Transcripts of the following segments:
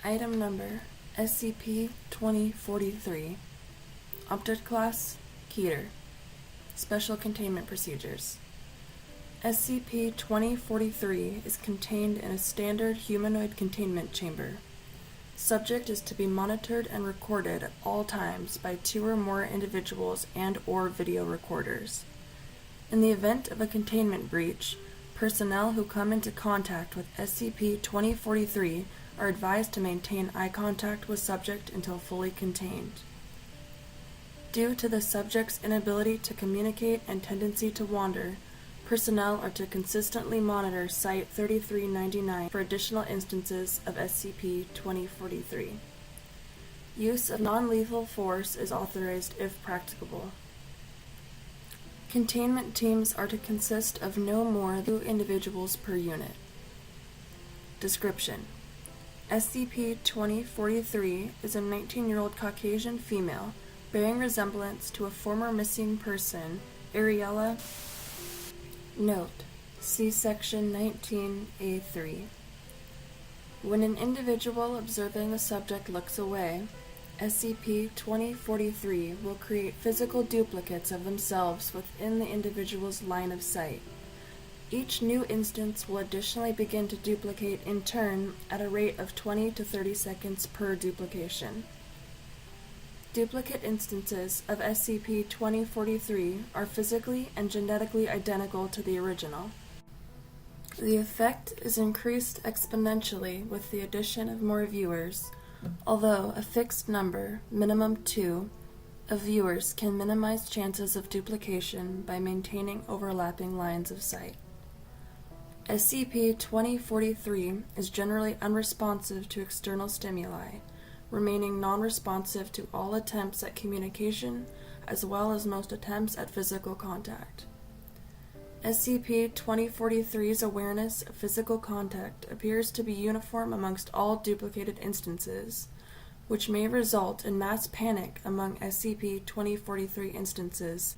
Item Number SCP-2043. Object Class Keter. Special Containment Procedures. SCP-2043 is contained in a standard humanoid containment chamber. Subject is to be monitored and recorded at all times by 2 or more individuals and/or video recorders. In the event of a containment breach, personnel who come into contact with SCP-2043 are advised to maintain eye contact with subject until fully contained. Due to the subject's inability to communicate and tendency to wander, personnel are to consistently monitor Site-3399 for additional instances of SCP-2043. Use of non-lethal force is authorized if practicable. Containment teams are to consist of no more than 2 individuals per unit. Description: SCP-2043 is a 19-year-old Caucasian female bearing resemblance to a former missing person, Ariella. Note: see Section 19A3. When an individual observing the subject looks away, SCP-2043 will create physical duplicates of themselves within the individual's line of sight. Each new instance will additionally begin to duplicate in turn at a rate of 20 to 30 seconds per duplication. Duplicate instances of SCP-2043 are physically and genetically identical to the original. The effect is increased exponentially with the addition of more viewers, although a fixed number, minimum 2, of viewers can minimize chances of duplication by maintaining overlapping lines of sight. SCP-2043 is generally unresponsive to external stimuli, remaining non-responsive to all attempts at communication as well as most attempts at physical contact. SCP-2043's awareness of physical contact appears to be uniform amongst all duplicated instances, which may result in mass panic among SCP-2043 instances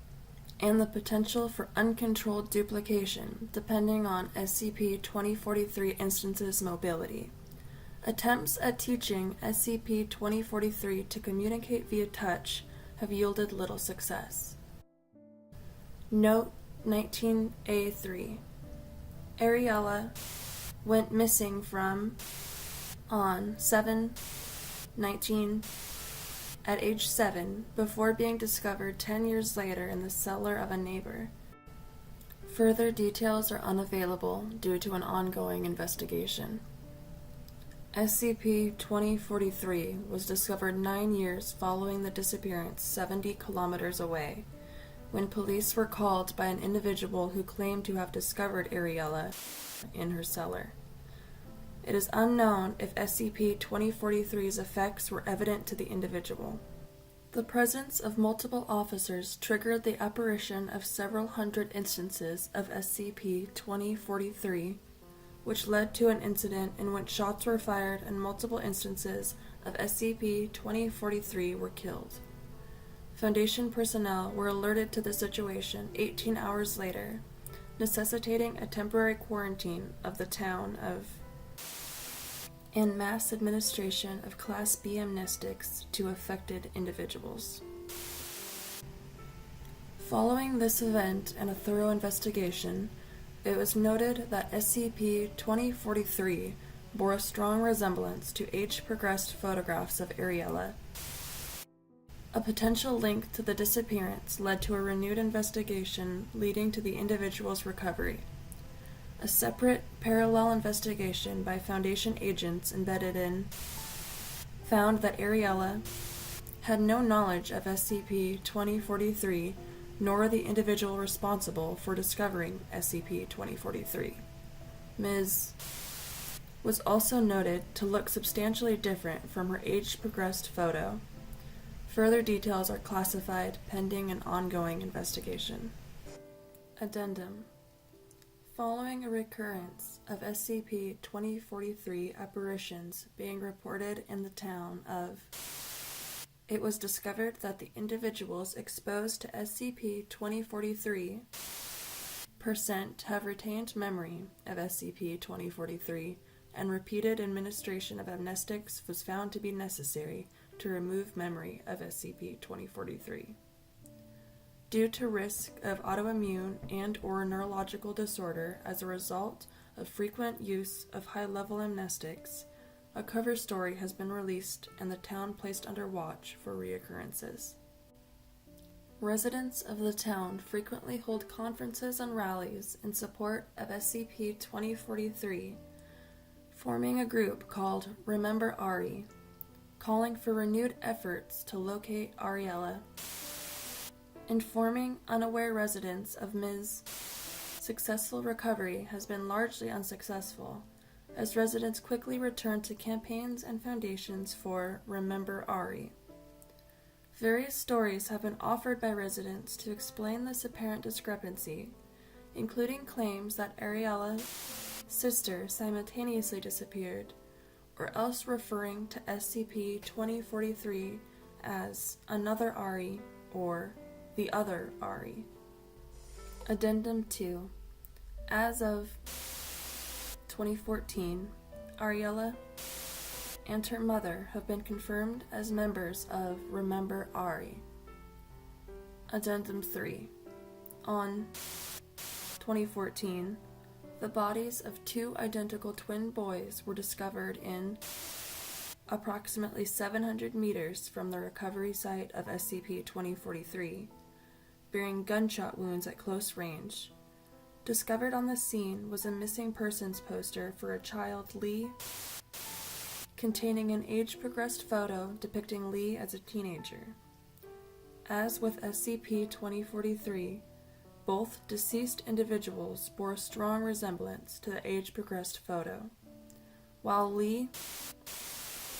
and the potential for uncontrolled duplication depending on SCP-2043 instances' mobility. Attempts at teaching SCP-2043 to communicate via touch have yielded little success. Note 19A3. Ariella went missing from on 7/19 at age 7 before being discovered 10 years later in the cellar of a neighbor. Further details are unavailable due to an ongoing investigation. SCP-2043 was discovered 9 years following the disappearance 70 kilometers away, when police were called by an individual who claimed to have discovered Ariella in her cellar. It is unknown if SCP-2043's effects were evident to the individual. The presence of multiple officers triggered the apparition of several hundred instances of SCP-2043, which led to an incident in which shots were fired and multiple instances of SCP-2043 were killed. Foundation personnel were alerted to the situation 18 hours later, necessitating a temporary quarantine of the town of and mass administration of Class B amnestics to affected individuals. Following this event and a thorough investigation, it was noted that SCP-2043 bore a strong resemblance to age-progressed photographs of Ariella. A potential link to the disappearance led to a renewed investigation leading to the individual's recovery. A separate, parallel investigation by Foundation agents embedded in found that Ariella had no knowledge of SCP-2043 nor the individual responsible for discovering SCP-2043. Ms. was also noted to look substantially different from her age-progressed photo. Further details are classified pending an ongoing investigation. Addendum. Following a recurrence of SCP-2043 apparitions being reported in the town of, it was discovered that the individuals exposed to SCP-2043 % have retained memory of SCP-2043 and repeated administration of amnestics was found to be necessary to remove memory of SCP-2043. Due to risk of autoimmune and/or neurological disorder as a result of frequent use of high-level amnestics, a cover story has been released and the town placed under watch for reoccurrences. Residents of the town frequently hold conferences and rallies in support of SCP-2043, forming a group called Remember Ari, calling for renewed efforts to locate Ariella. Informing unaware residents of Ms. successful recovery has been largely unsuccessful, as residents quickly return to campaigns and foundations for Remember Ari. Various stories have been offered by residents to explain this apparent discrepancy, including claims that Ariella's sister simultaneously disappeared, or else referring to SCP-2043 as another Ari or the other Ari. Addendum 2. As of 2014, Ariella and her mother have been confirmed as members of Remember Ari. Addendum 3. On 2014, the bodies of two identical twin boys were discovered in approximately 700 meters from the recovery site of SCP-2043, bearing gunshot wounds at close range. Discovered on the scene was a missing persons poster for a child, Lee, containing an age-progressed photo depicting Lee as a teenager. As with SCP-2043, both deceased individuals bore a strong resemblance to the age-progressed photo. While Lee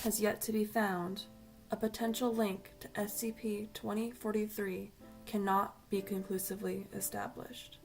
has yet to be found, a potential link to SCP-2043 cannot be conclusively established.